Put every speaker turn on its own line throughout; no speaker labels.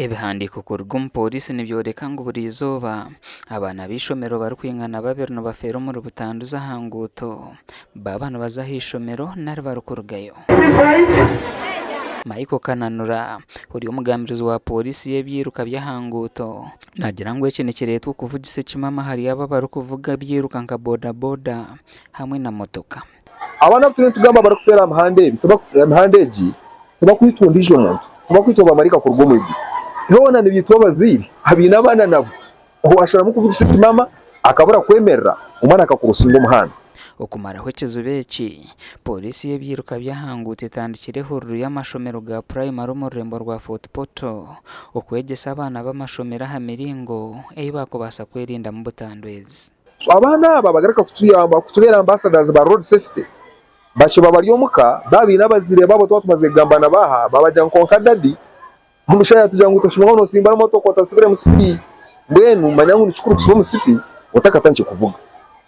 Ebihandiko kuruga umupolisi nibyoreka ngo buri izuba abana b'ishomero bari kwingana babiri nibafera muri butanduza hanguto babana baza hishomero nari bari kurugayo. Michael Kananura uri umugambirizi wa polisi y'ebyiruka byahanguto nagira ngo iki nikiretwa kuvugise kimama hari aba bari kuvuga byiruka nka boda boda hamwe na motoka.
Abana tune tugamba bari kufera amahandeji tubakwitundije umuntu tubakwitoba marika ku rw'umwigi hona nibitwa baziri habina abana nabo aho ashara mu kuvugisa kimama akabura kwemerera umwana akakurusinga umuhanda
okumara hwekizubeki polisi y'ebyiruka byahangute tandikire hururu y'amashomero ga primary mu rembo rwa Fort Portal okwegesa abana b'amashomero hamiringo eyibako basa kwerinda mu butandwezi.
Abana aba bagaraka kutubera ambassadors ba road safety bashiba bari omuka babina bazire babo tumaze gambana baha babajya nkonka dadi umushaya tujya ngo toshimwa no simba moto ko tasibire musipi mbwenu manyangu ni chukuru kusoma musipi utakatanche kuvuga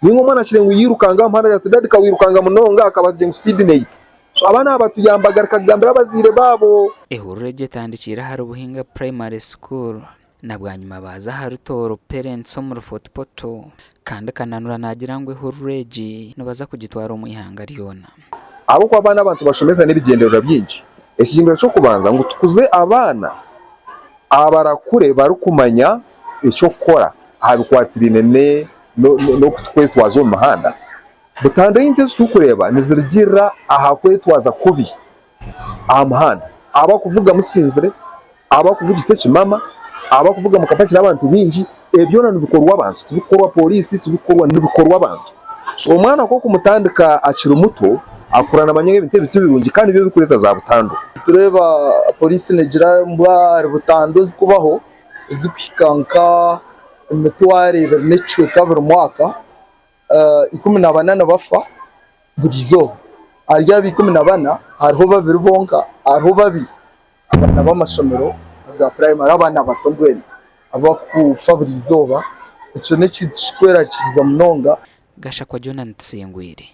ningo mwana chire nguyirukanga mpana ya dadi ka wirukanga munonga akabaje speed nei so abana abatuyambaga kagambira bazire babo
ehuruje tandikira hari ubuhinga primary school nabwanyuma baza hari toro parents mu Fort Portal kandi Kananura nagira ngo ehuruje nubaza kugitwara umuyihanga ryona
abo kwa abana abantu bashomeza n'ibigenderera byinshi ekijimbira cyo kubanza ngo tukuze abana abarakure bari kumanya icyo kora habikwatirine no kwetwaza mu mahanda butanda y'inze tukureba nizirigira aha kwetwaza kubi amahanda aba kuvuga musinzire aba kuvuga isekimama aba kuvuga mukapakira abantu binji ebyo na bikorwa abantu tubikorwa polisi tubikorwa n'ibikorwa abantu so umwana ko kumutandika akiri muto akurana amanyenge bitebe tubirungi kandi byo bikureta za butandu
tureba polisi negira mbwa butandu zikubaho zikwikanka imitware necwe kabiri mwaka 14 bafa burizo arya 14 hariho babiri bonka hariho babiri abana b'amashomero ga primary abana batombwene abakufa burizoba ico ne kitshkwera kiza munonga
gasha kwa Jonathan Tsengwire.